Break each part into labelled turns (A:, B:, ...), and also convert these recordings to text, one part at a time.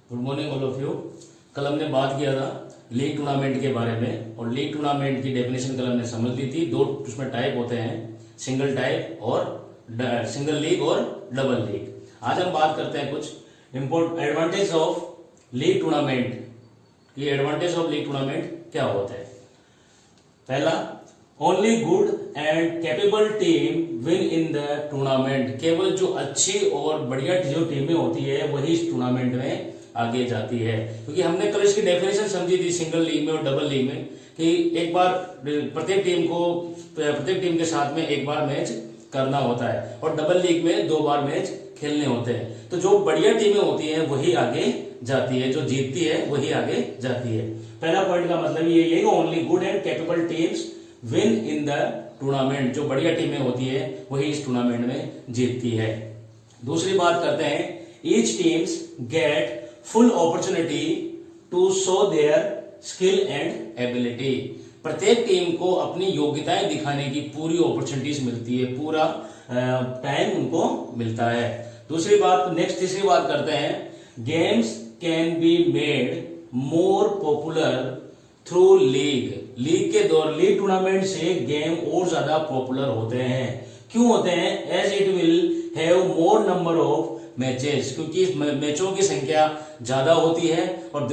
A: Good morning all of you. कल हमने बात किया था लीग टूर्नामेंट के बारे में और लीग टूर्नामेंट की डेफिनेशन कल हमने समझ ली थी। दो उसमें टाइप होते हैं, सिंगल टाइप और सिंगल लीग और डबल लीग। आज हम बात करते हैं कुछ important advantage of league tournament की। एडवांटेज ऑफ लीग टूर्नामेंट क्या होता है? पहला, only good and capable team win in the tournament. केवल जो अच्छी और बढ़िया जो टीमें होती है वही इस टूर्नामेंट में आगे जाती है। क्योंकि हमने कल इसकी डेफिनेशन समझी थी सिंगल लीग में और डबल लीग में कि एक बार प्रत्येक टीम के साथ में एक बार मैच करना होता है और डबल लीग में 2 बार मैच खेलने होते हैं। तो जो बढ़िया टीमें होती हैं वही आगे जाती है, जो जीतती है वही आगे जाती है। पहला पॉइंट का मतलब ये है कि only good and capable teams win in the tournament. जो बढ़िया टीमें होती है वही इस टूर्नामेंट में जीतती है। दूसरी बात करते हैं, each teams get full opportunity to show their skill and ability. प्रत्येक टीम को अपनी योग्यताएं दिखाने की पूरी अपॉर्चुनिटीज मिलती है, पूरा टाइम उनको मिलता है। तीसरी बात करते हैं, games can be made more popular through league. League tournament से गेम और ज्यादा पॉपुलर होते हैं। क्यों होते हैं? As it will have more number of matches. क्योंकि मैचों की संख्या ज्यादा होती है और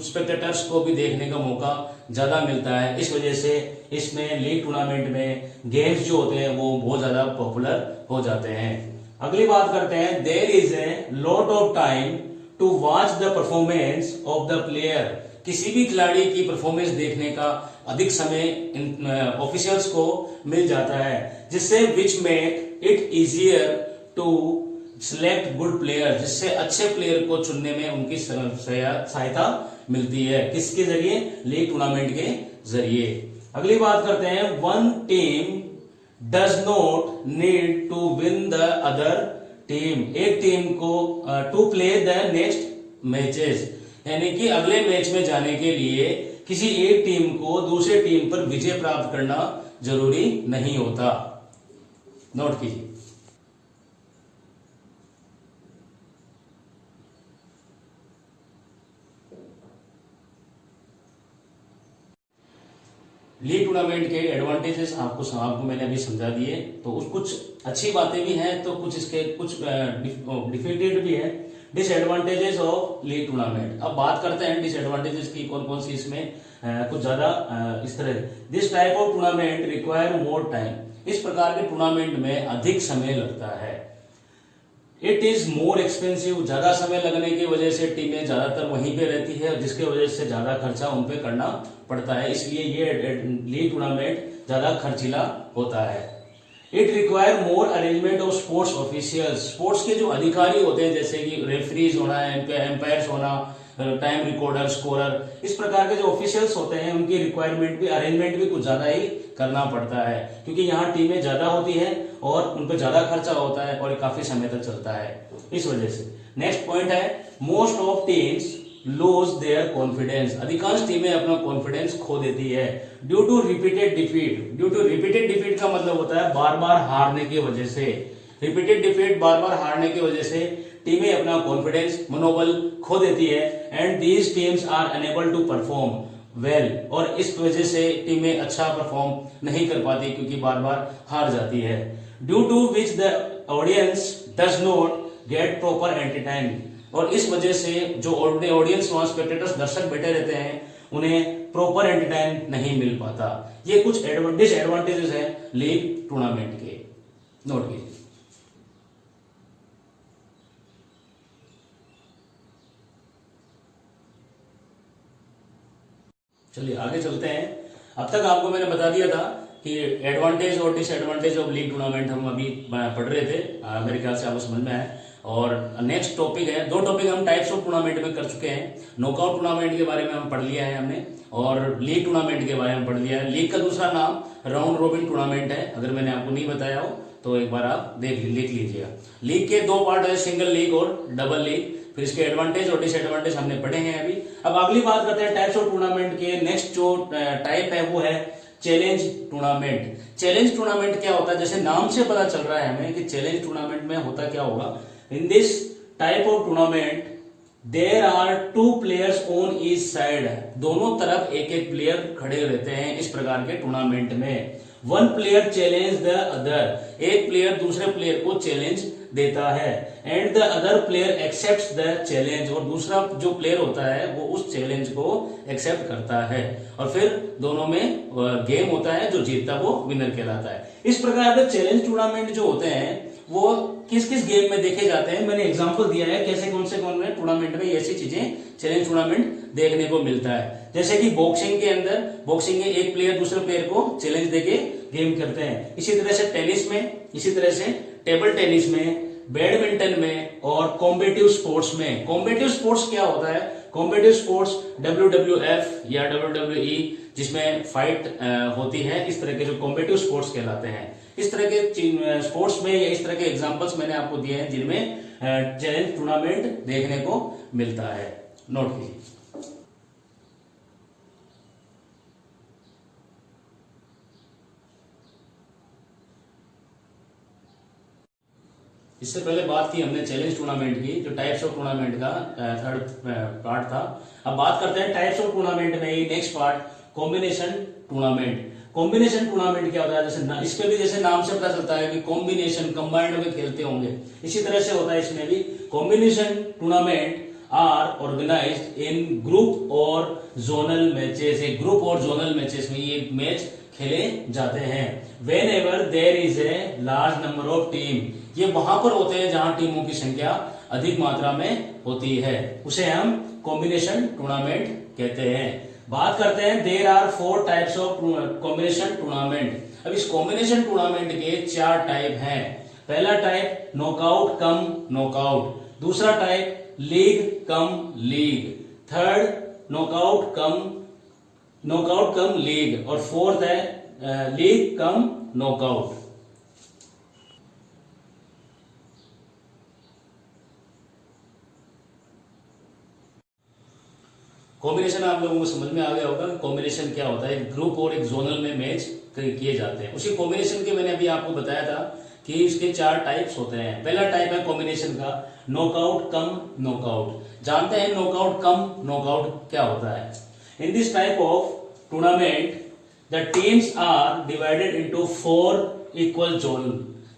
A: स्पेक्टेटर्स को भी देखने का मौका ज्यादा मिलता है। इस वजह से इसमें लीग टूर्नामेंट में गेम्स जो होते हैं वो बहुत ज्यादा पॉपुलर हो जाते हैं। अगली बात करते हैं, there is a lot of time to watch the performance of the player. किसी भी खिलाड़ी की परफॉर्मेंस देखने का अधिक समय ऑफिशियल्स को मिल जाता है, जिससे which make it easier to select good player. जिससे अच्छे प्लेयर को चुनने में उनकी सहायता मिलती है। किसके जरिए? लीग टूर्नामेंट के जरिए। अगली बात करते हैं, one team does not need to win the other team. एक टीम को to play the next matches, यानी कि अगले मैच में जाने के लिए किसी एक टीम को दूसरे टीम पर विजय प्राप्त करना जरूरी नहीं होता। नोट कीजिए। लीग टूर्नामेंट के एडवांटेजेस आपको मैंने अभी समझा दिए। तो कुछ अच्छी बातें भी हैं तो कुछ इसके कुछ डिफिकल्ट भी है। Disadvantages of league tournament. अब बात करते हैं डिसएडवांटेजेस की, कौन कौन सी इसमें कुछ ज्यादा इस तरह। This type of tournament require more time. इस प्रकार के टूर्नामेंट में अधिक समय लगता है। It is more expensive. ज्यादा समय लगने की वजह से टीमें ज्यादातर वहीं पे रहती है, जिसके वजह से ज्यादा खर्चा उन पे करना पड़ता है। इसलिए ये लीग टूर्नामेंट ज्यादा खर्चीला होता है। It require more arrangement of sports officials. Sports के जो अधिकारी होते हैं, जैसे कि रेफरीज होना, एम्पायर्स होना, टाइम रिकॉर्डर, स्कोरर, इस प्रकार के जो ऑफिशियल्स होते हैं उनकी रिक्वायरमेंट भी, अरेंजमेंट भी कुछ ज्यादा ही करना पड़ता है। क्योंकि यहाँ टीमें ज्यादा होती है और उन पर ज्यादा खर्चा होता है और काफी समय तक चलता है, इस वजह से। नेक्स्ट पॉइंट है, most of teams lose their confidence. अधिकांश टीमें अपना कॉन्फिडेंस खो देती है due to repeated defeat. Due to repeated defeat का मतलब होता है बार बार हारने की वजह से। रिपीटेड डिफीट, बार बार हारने की वजह से टीमें अपना कॉन्फिडेंस, मनोबल खो देती है। And these teams are unable to perform well. और इस वजह से टीमें अच्छा परफॉर्म नहीं कर पाती क्योंकि बार बार हार जाती है। Due to which the audience does not get proper entertainment. और इस वजह से जो ऑडियंस, वहां स्पेक्टेटर्स, दर्शक बैठे रहते हैं, उन्हें प्रॉपर एंटरटेनमेंट नहीं मिल पाता। ये कुछ डिसएडवांटेजेस हैं लीग टूर्नामेंट के। नोट कीजिए। चलिए आगे चलते हैं। अब तक आपको मैंने बता दिया था कि एडवांटेज और डिसएडवांटेज ऑफ लीग टूर्नामेंट हम अभी पढ़ रहे थे। मेरे ख्याल से आपको समझ में आया। और नेक्स्ट टॉपिक है, 2 टॉपिक हम टाइप्स ऑफ टूर्नामेंट में कर चुके हैं। नॉकआउट टूर्नामेंट के बारे में हम पढ़ लिया है हमने, और लीग टूर्नामेंट के बारे में पढ़ लिया है। लीग का दूसरा नाम राउंड रॉबिन टूर्नामेंट है। अगर मैंने आपको नहीं बताया हो तो एक बार आप लिख लीजिएगा। लीग के 2 पार्ट है, सिंगल लीग और डबल लीग। फिर इसके एडवांटेज और डिसएडवांटेज हमने पढ़े हैं अभी। अब अगली बात करते हैं टाइप्स ऑफ टूर्नामेंट के। नेक्स्ट जो टाइप है वो है चैलेंज टूर्नामेंट। चैलेंज टूर्नामेंट क्या होता है? जैसे नाम से पता चल रहा है हमें कि चैलेंज टूर्नामेंट में होता क्या होगा। In this type of tournament there are 2 players on each side, दोनों तरफ एक एक प्लेयर खड़े रहते हैं इस प्रकार के टूर्नामेंट में। One player challenge the other, एक प्लेयर दूसरे प्लेयर को चैलेंज देता है, and the other player accepts the challenge, और दूसरा जो प्लेयर होता है वो उस चैलेंज को एक्सेप्ट करता है, और फिर दोनों में गेम होता है, जो जीतता वो विनर कहलाता है। इस प्रकार के चैलेंज टूर्नामेंट जो होते हैं वो किस किस गेम में देखे जाते हैं, मैंने एग्जांपल दिया है कैसे कौन से टूर्नामेंट में ऐसी चीजें चैलेंज टूर्नामेंट देखने को मिलता है। जैसे कि बॉक्सिंग के अंदर, बॉक्सिंग में एक प्लेयर दूसरे प्लेयर को चैलेंज देके गेम करते हैं। इसी तरह से टेनिस में, इसी तरह से टेबल टेनिस में, बैडमिंटन में और कॉम्पिटिटिव स्पोर्ट्स में। कॉम्पिटिटिव स्पोर्ट्स क्या होता है? कॉम्पिटिटिव स्पोर्ट्स WWF या WWE जिसमें फाइट होती है, इस तरह के जो कॉम्पिटिटिव स्पोर्ट्स कहलाते हैं। इस तरह के स्पोर्ट्स में या इस तरह के एग्जांपल्स मैंने आपको दिए हैं जिनमें चैलेंज टूर्नामेंट देखने को मिलता है, नोट कीजिए। इससे पहले बात की हमने चैलेंज टूर्नामेंट की, जो टाइप्स ऑफ टूर्नामेंट का थर्ड पार्ट था। अब बात करते हैं टाइप्स ऑफ टूर्नामेंट में ही next part, combination tournament. Combination tournament क्या होता है? जैसे इस पे भी जैसे नाम से पता चलता है कि कॉम्बिनेशन, कंबाइंड होकर खेलते होंगे, इसी तरह से होता है इसमें भी। Combination tournament are organized in group और जोनल मैचेस, एक ग्रुप और जोनल मैचेस में ये मैच खेले जाते हैं। Whenever there is a large number of team, ये वहां पर होते हैं जहां टीमों की संख्या अधिक मात्रा में होती है, उसे हम कॉम्बिनेशन टूर्नामेंट कहते हैं। बात करते हैं there are 4 types of combination tournament. अब इस कॉम्बिनेशन टूर्नामेंट के 4 टाइप हैं। पहला टाइप नॉकआउट कम नॉकआउट, दूसरा type league cum league, third knockout cum league, और फोर्थ है लीग कम नॉकआउट। कॉम्बिनेशन आप लोगों को समझ में आ गया होगा। कॉम्बिनेशन क्या होता है? एक ग्रुप और एक जोनल में मैच किए जाते हैं। उसी कॉम्बिनेशन के मैंने अभी आपको बताया था कि इसके 4 टाइप्स होते हैं। पहला टाइप है कॉम्बिनेशन का नॉकआउट कम नॉकआउट। जानते हैं नॉकआउट कम नॉकआउट क्या होता है? In this type of tournament the teams are divided into 4 equal zone.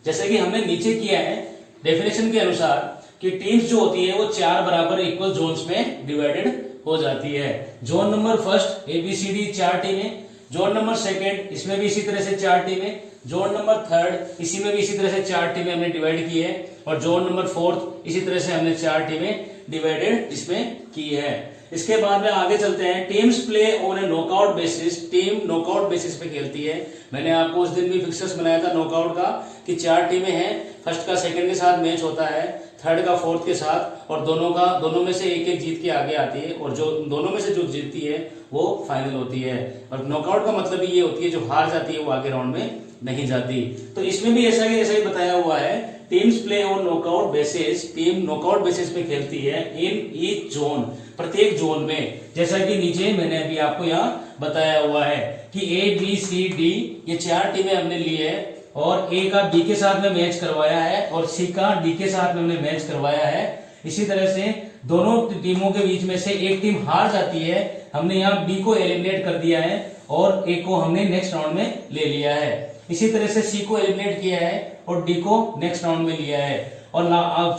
A: जैसे कि हमने नीचे किया है डेफिनेशन के अनुसार कि टीम्स जो होती है वो 4 बराबर इक्वल जोन्स में डिवाइडेड हो जाती है। जोन नंबर फर्स्ट ABCD 4 टीमें, जोन नंबर सेकंड इसमें भी इसी तरह से 4 टीमें, जोन नंबर थर्ड इसी में भी इसी तरह से 4 टीमें हमने डिवाइड की है, और जोन नंबर फोर्थ इसी तरह से हमने 4 टीमें डिवाइडेड इसमें की है। इसके बाद में आगे चलते हैं। Teams play on A knockout basis, team knockout basis पे खेलती है। मैंने आपको उस दिन भी फिक्सर्स बनाया था नॉकआउट का कि 4 टीमें हैं, फर्स्ट का सेकंड के साथ मैच होता है, थर्ड का फोर्थ के साथ, और दोनों में से एक एक जीत के आगे आती है, और जो दोनों में से जो जीतती है वो फाइनल होती है। और नॉकआउट का मतलब ये होती है जो हार जाती है वो आगे राउंड में नहीं जाती। तो इसमें भी ऐसा ही बताया हुआ है, teams play on knockout basis, team knockout basis पे खेलती है इन ईच जोन, प्रत्येक जोन में। जैसा कि नीचे मैंने अभी आपको यहाँ बताया हुआ है कि ABCD ये 4 टीमें हमने ली है, और A का B के साथ में मैच करवाया है, और C का D के साथ में हमने मैच करवाया है। इसी तरह से दोनों टीमों के बीच में से एक टीम हार जाती है, हमने यहाँ B को एलिमिनेट कर दिया है, और A को हमने नेक्स्ट राउंड में ले लिया है। इसी तरह से C को एलिमिनेट किया है और D को नेक्स्ट राउंड में लिया है। और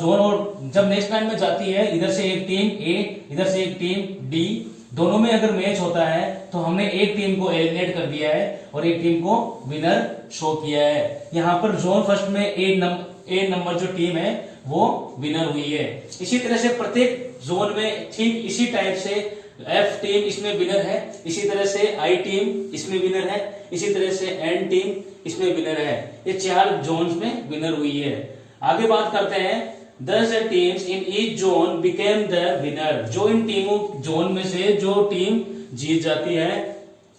A: जोन, और जब नेक्स्ट राउंड में जाती है, इधर से एक टीम A, इधर से एक टीम D, दोनों में अगर मैच होता है तो हमने एक टीम को एलिमिनेट कर दिया है और एक टीम को विनर शो किया है। यहाँ पर जोन फर्स्ट में ए नंबर जो टीम है वो विनर हुई है। इसी तरह से प्रत्येक जोन में ठीक इसी टाइप से F टीम इसमें विनर है, इसी तरह से I टीम इसमें विनर है, इसी तरह से N टीम इसमें विनर है। ये 4 जोन्स में विनर हुई है। आगे बात करते हैं, Thus the teams in each zone became the winner। जो इन टीमों जोन में से जो टीम जीत जाती है,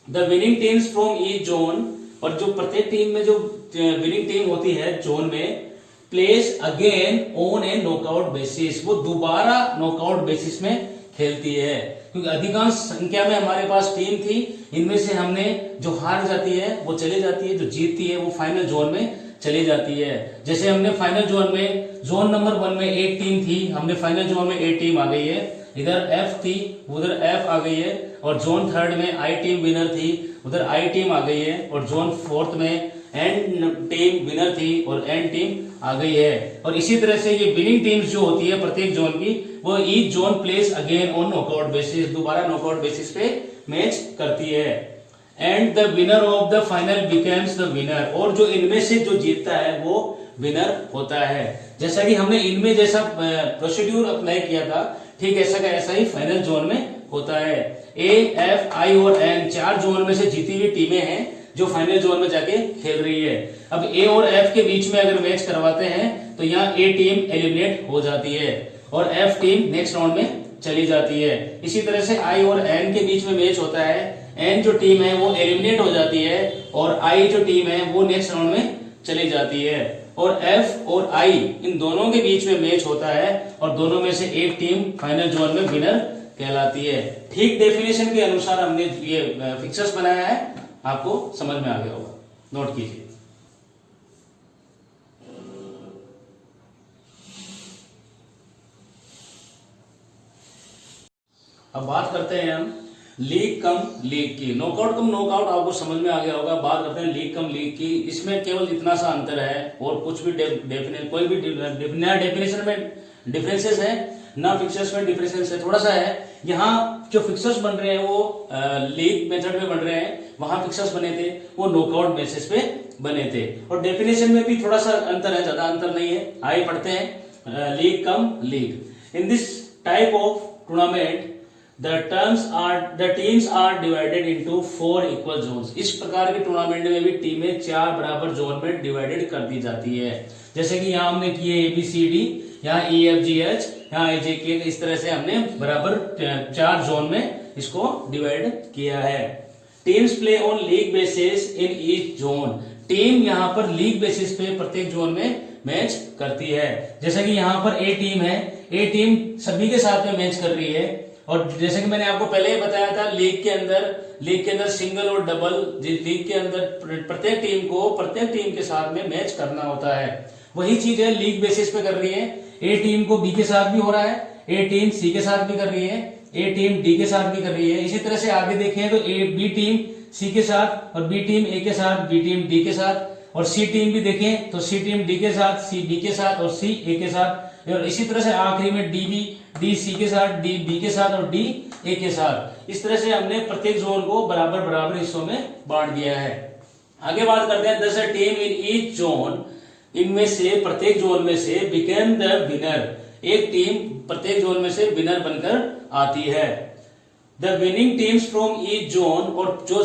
A: the winning teams from each zone, और जो प्रत्येक टीम में जो विनिंग टीम होती है जोन में, plays again on a knockout basis, वो दोबारा नॉकआउट बेसिस में खेलती है। क्योंकि अधिकांश संख्या में हमारे पास टीम थी, इनमें से हमने जो हार जाती है वो चले जाती है, जो जीतती है वो फाइनल जोन में चली जाती है। जैसे हमने फाइनल जोन में, जोन नंबर 1 में एक टीम थी, हमने फाइनल जोन में ए टीम आ गई है, इधर एफ थी, उधर एफ आ गई है, और जोन 3 में आई टीम विनर थी, उधर आई टीम आ गई है, और जोन 4 में एन टीम विनर थी और एन टीम आ गई है। और इसी तरह से ये विनिंग टीम्स जो होती है प्रत्येक जोन की, वो each zone place again on knockout basis, दोबारा नॉकआउट बेसिस पे मैच करती है। And the winner of the final becomes the winner, और जो इनमें से जो जीतता है वो विनर होता है। जैसा कि हमने इनमें जैसा प्रोसीड्यूर अप्लाई किया था, ठीक ऐसा का ऐसा ही फाइनल जोन में होता है। ए, एफ, आई और एन 4 जोन में से जीती हुई टीमें हैं जो फाइनल जोन में जाके खेल रही है। अब ए और एफ के बीच में अगर मैच करवाते हैं तो यहाँ ए टीम एलिमिनेट हो जाती है और एफ टीम नेक्स्ट राउंड में चली जाती है। इसी तरह से आई और एन के बीच में मैच होता है, एन जो टीम है वो एलिमिनेट हो जाती है और आई जो टीम है वो नेक्स्ट राउंड में चली जाती है। और एफ और आई इन दोनों के बीच में मैच होता है और दोनों में से एक टीम फाइनल जोन में विनर कहलाती है। ठीक डेफिनेशन के अनुसार हमने ये फिक्सर्स बनाया है, आपको समझ में आ गया होगा, नोट कीजिए। अब बात करते हैं हम लीग कम लीग की। नॉकआउट कम नॉकआउट आपको समझ में आ गया होगा। बात करते हैं लीग कम लीग की। इसमें केवल इतना सा अंतर है और कुछ भी कोई भी नया डेफिनेशन में डिफरेंसेस है, ना फिक्सर्स में डिफरेंसेस है, थोड़ा सा है। यहाँ जो फिक्सर्स बन रहे हैं वो लीग मेथड में बन रहे हैं, वहां फिक्सर्स बने थे वो नॉकआउट बेसिस पे बने थे। और डेफिनेशन में भी थोड़ा सा अंतर है, ज्यादा अंतर नहीं है। आइए पढ़ते हैं league cum league. In this type of tournament the teams are divided into 4 equal zones। इस प्रकार के टूर्नामेंट में भी टीमें 4 बराबर जोन में डिवाइडेड कर दी जाती है। जैसे कि यहाँ हमने किए ABCD, यहाँ EFGH, यहाँ AJK, इस तरह से हमने बराबर 4 जोन में इसको डिवाइड किया है। Teams play on league basis in each zone. Team यहाँ पर लीग बेसिस पे प्रत्येक जोन में मैच करती है। जैसे कि यहाँ पर ए टीम है, ए टीम सभी के साथ में मैच कर रही है। और जैसे कि मैंने आपको पहले ही बताया था, लीग के अंदर सिंगल और डबल, लीग के अंदर प्रत्येक टीम के साथ में मैच करना होता है। वही चीज है लीग बेसिस पे कर रही है। ए टीम को बी के साथ भी हो रहा है, ए टीम सी के साथ भी कर रही है, ए टीम डी के साथ भी कर रही है। इसी तरह से आगे देखें तो बी टीम सी के साथ और बी टीम ए के साथ, बी टीम डी के साथ, और सी टीम भी देखें तो सी टीम डी के साथ, सी बी के साथ और सी ए के साथ। और इसी तरह से आखिरी में डी सी के साथ, डी बी के साथ और डी ए के साथ। इस तरह से हमने प्रत्येक जोन को बराबर हिस्सों में बांट दिया है। आगे बात करते हैं दस टीम इन ईच जोन। इनमें से प्रत्येक जोन में से बिकेम द विनर, एक टीम प्रत्येक जोन में से विनर बनकर आती है। The winning teams from each zone, और जो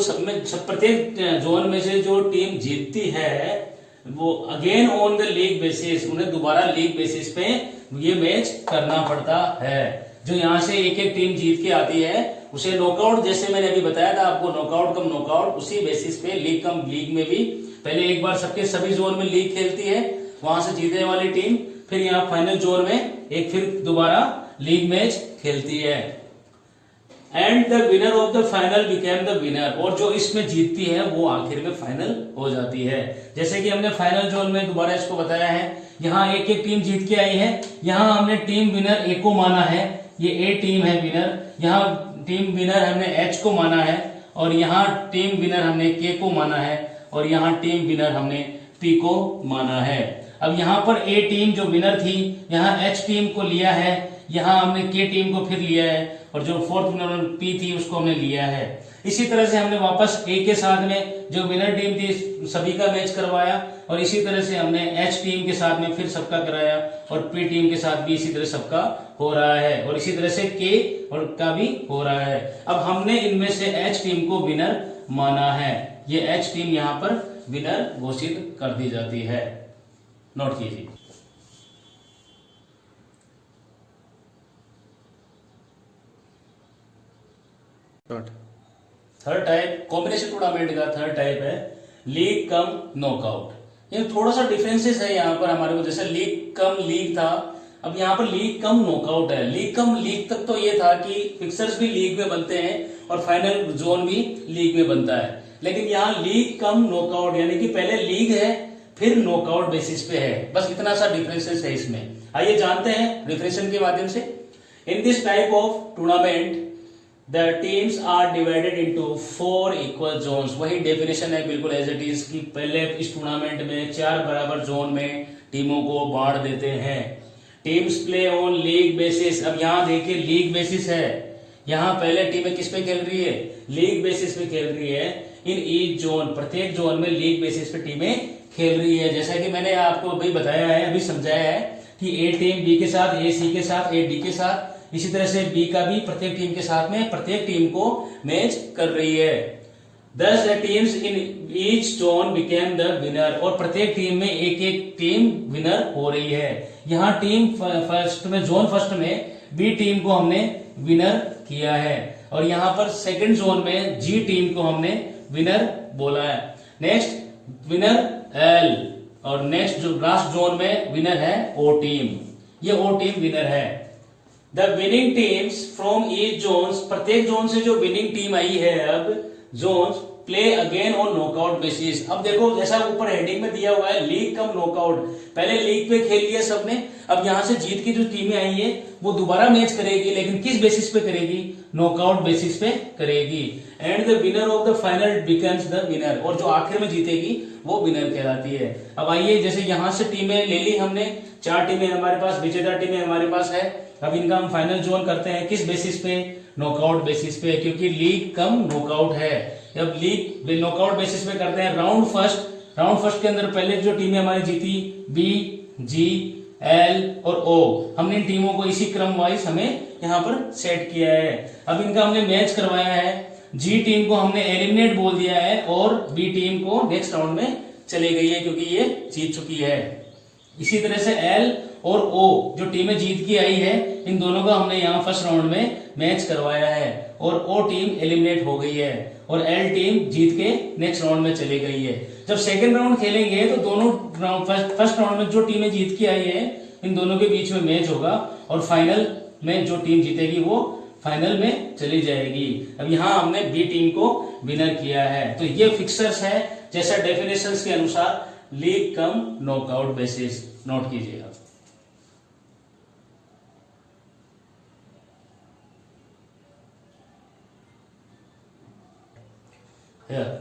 A: प्रत्येक जोन में से जो टीम जीतती है वो again on the league basis, उन्हें दोबारा लीग बेसिस पे ये मैच करना पड़ता है। जो यहाँ से एक एक टीम जीत के आती है उसे नॉकआउट, जैसे मैंने अभी बताया था आपको, नॉकआउट कम नॉकआउट, उसी बेसिस पे लीग कम लीग में भी पहले एक बार सभी जोन में लीग खेलती है, वहां से जीतने वाली टीम फिर यहाँ फाइनल जोन में एक फिर दोबारा लीग मैच खेलती है। And the winner of the final became the winner, और जो इसमें जीतती है वो आखिर में फाइनल हो जाती है। जैसे कि हमने फाइनल जोन में दोबारा इसको बताया है, यहाँ एक एक टीम जीत के आई है, यहाँ हमने टीम विनर ए को माना है, ये ए टीम है विनर, यहाँ टीम विनर हमने एच को माना है, और यहाँ टीम विनर हमने के को माना है, और यहाँ टीम विनर हमने पी को माना है। अब यहाँ पर ए टीम जो विनर थी, यहाँ एच टीम को लिया है, यहाँ हमने के टीम को फिर लिया है, और जो फोर्थ विनर पी थी उसको हमने लिया है। इसी तरह से हमने वापस ए के साथ में जो विनर टीम थी सभी का मैच करवाया, और इसी तरह से हमने एच टीम के साथ में फिर सबका कराया, और पी टीम के साथ भी इसी तरह सबका हो रहा है, और इसी तरह से के और का भी हो रहा है। अब हमने इनमें से एच टीम को विनर माना है, ये एच टीम यहाँ पर विनर घोषित कर दी जाती है। नोट कीजिए। थर्ड टाइप कॉम्बिनेशन टूर्नामेंट का थर्ड टाइप है लीग कम नॉकआउट। ये थोड़ा सा डिफरेंसेस है यहाँ पर हमारे को, जैसे लीग कम लीग था, अब यहाँ पर लीग कम नॉकआउट है। लीग कम लीग तक तो ये था कि फिक्सर्स भी लीग में बनते हैं और फाइनल जोन भी लीग में बनता है, लेकिन यहाँ लीग कम नॉकआउट यानी कि पहले लीग है फिर नॉकआउट बेसिस पे है। बस इतना सा डिफरेंसेस है इसमें। आइए जानते हैं डिफरेंशिएशन के माध्यम से। In this type of tournament the teams are divided into 4 equal zones. वही डेफिनेशन है बिल्कुल एज इट इज कि पहले इस टूर्नामेंट में 4 बराबर जोन में टीमों को बांट देते हैं। Teams play on league basis. अब यहाँ देखिए लीग बेसिस है, यहाँ पहले टीमें किस पे खेल रही है, लीग बेसिस पे खेल रही है। इन ईच जोन, प्रत्येक जोन में लीग बेसिस पे टीमें खेल रही है। जैसा कि मैंने आपको अभी बताया है, अभी समझाया है कि ए टीम बी के साथ, ए सी के साथ, ए डी के साथ, इसी तरह से बी का भी प्रत्येक टीम के साथ में प्रत्येक टीम को मैच कर रही है। Thus the teams in each zone became the winner। और प्रत्येक टीम में एक एक टीम विनर हो रही है। यहाँ टीम फर्स्ट में, जोन फर्स्ट में बी टीम को हमने विनर किया है और यहाँ पर सेकंड जोन में जी टीम को हमने विनर बोला है। नेक्स्ट विनर एल और नेक्स्ट जो लास्ट जोन में विनर है ओ टीम। ये ओ टीम विनर है। The winning teams from each zones, प्रत्येक जोन से जो विनिंग टीम आई है अब zones play again on knockout basis. अब देखो जैसा ऊपर हेडिंग में दिया हुआ है लीग कम नॉकआउट, पहले लीग पे खेल लिया सबने, अब यहां से जीत की जो टीमें आई है वो दोबारा मैच करेगी, लेकिन किस बेसिस पे करेगी, नॉकआउट बेसिस पे करेगी। And the winner of the final becomes the winner, और जो आखिर में जीतेगी वो विनर कहलाती है। अब आइए जैसे यहां से टीमें ले ली हमने, 4 टीमें हमारे पास, विजेता टीमें हमारे पास है। अब इनका हम फाइनल जोन करते हैं किस बेसिस पे, नॉकआउट बेसिस पे, क्योंकि लीग कम नॉकआउट है। अब लीग नॉकआउट बेसिस पे करते हैं राउंड फर्स्ट। राउंड फर्स्ट के अंदर पहले जो टीमें हमारी जीती बी, जी, एल और ओ, हमने इन टीमों को इसी क्रम वाइज हमें यहाँ पर सेट किया है। अब इनका हमने मैच करवाया है। जी टीम को हमने एलिमिनेट बोल दिया है और बी टीम को नेक्स्ट राउंड में चली गई है क्योंकि ये जीत चुकी है। इसी तरह से एल और ओ जो टीमें जीत की आई है, इन दोनों का हमने यहाँ फर्स्ट राउंड में मैच करवाया है और ओ टीम एलिमिनेट हो गई है और एल टीम जीत के नेक्स्ट राउंड में चली गई है। जब सेकेंड राउंड खेलेंगे तो दोनों फर्स्ट राउंड में जो टीमें जीत के आई है इन दोनों के बीच में मैच होगा और फाइनल में जो टीम जीतेगी वो फाइनल में चली जाएगी। अब यहाँ हमने बी टीम को विनर किया है। तो ये फिक्सर्स है जैसा डेफिनेशंस के अनुसार league cum knockout basis, note कीजिएगा।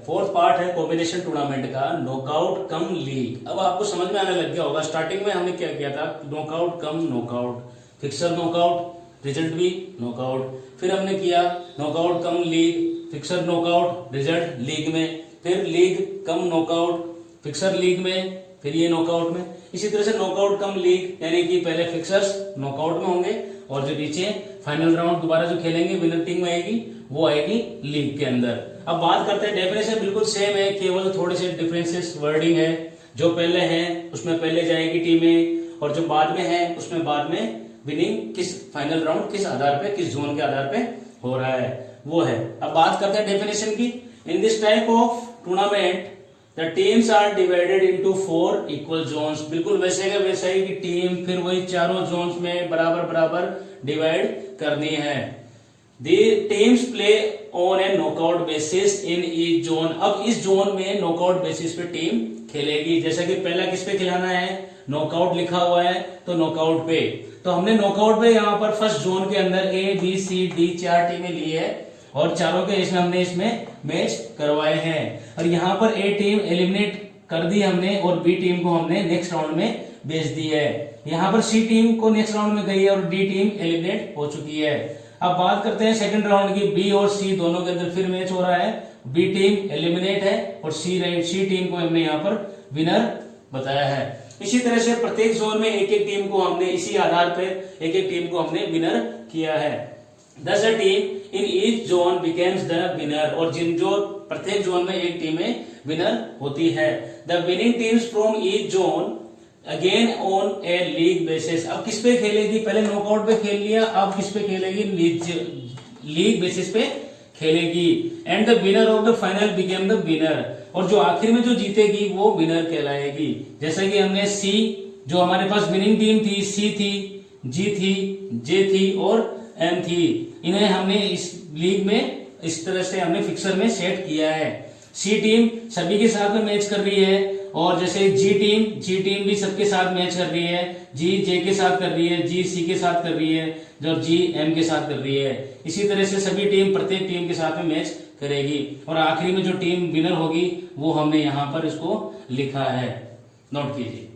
A: फोर्थ पार्ट है कॉम्बिनेशन टूर्नामेंट का, नॉकआउट कम लीग। अब आपको समझ में आने लग गया होगा, स्टार्टिंग में हमने क्या किया था, knockout cum knockout, fixture knockout, result भी नॉकआउट। फिर हमने किया knockout cum league, fixture knockout, result league में, फिर league cum knockout, fixture league में, फिर ये नॉकआउट में। इसी तरह से नॉकआउट कम लीग यानी कि पहले फिक्सर्स नॉकआउट में होंगे और जो नीचे फाइनल राउंड दोबारा जो खेलेंगे विनर टीम में आएगी वो आएगी लीग के अंदर। अब बात करते हैं, डेफिनेशन बिल्कुल सेम है, केवल थोड़े से डिफरेंसेस वर्डिंग है। जो पहले है उसमें पहले जाएगी टीमें और जो बाद में है उसमें बाद में विनिंग किस फाइनल राउंड किस आधार पे, किस जोन के आधार पे हो रहा है वो है। अब बात करते हैं डेफिनेशन की। In this type of tournament the teams are divided into 4 equal zones. बिल्कुल वैसे का वैसा ही कि टीम फिर वही चारों जोन्स में बराबर बराबर डिवाइड करनी है। The teams play on A knockout basis in each zone. अब इस जोन में नॉकआउट बेसिस पे टीम खेलेगी। जैसा कि पहला किस पे खिलाना है, नॉकआउट लिखा हुआ है तो नॉकआउट पे, तो हमने नॉकआउट पे यहाँ पर फर्स्ट जोन के अंदर ए बी सी डी 4 टीमें ली है और चारों के इसमें हमने इसमें मैच करवाए हैं और यहाँ पर ए टीम एलिमिनेट कर दी हमने और बी टीम को हमने नेक्स्ट राउंड में भेज दी है। यहाँ पर सी टीम को नेक्स्ट राउंड में गई है और डी टीम एलिमिनेट हो चुकी है। अब बात करते हैं सेकंड राउंड की। बी और सी दोनों के अंदर फिर मैच हो रहा है, बी टीम एलिमिनेट है और सी टीम को हमने यहाँ पर विनर बताया है। इसी तरह से प्रत्येक जोन में एक एक टीम को हमने इसी आधार पर एक एक टीम को हमने विनर किया है। Thus a team in each zone becomes the winner। और जिन जो प्रत्येक जोन में एक टीमें विनर होती है। The winning teams from each zone again on a league basis। अब किस पे खेलेगी, पहले नॉकआउट पे खेल लिया, अब किस पे खेलेगी, लीग बेसिस पे खेलेगी। And the winner of the final became the winner. और जो आखिर में जो जीतेगी वो विनर कहलाएगी। जैसे कि हमने सी, जो हमारे पास विनिंग टीम थी, सी थी, जी थी, जे थी और एम थी, इन्हें हमने इस लीग में इस तरह से हमने फिक्सर में सेट किया है। सी टीम सभी के साथ में मैच कर रही है और जैसे जी टीम भी सबके साथ मैच कर रही है, जी जे के साथ कर रही है, जी सी के साथ कर रही है, जो जी एम के साथ कर रही है। इसी तरह से सभी टीम प्रत्येक टीम के साथ में मैच करेगी और आखिरी में जो टीम विनर होगी वो हमने यहाँ पर इसको लिखा है, नोट कीजिए।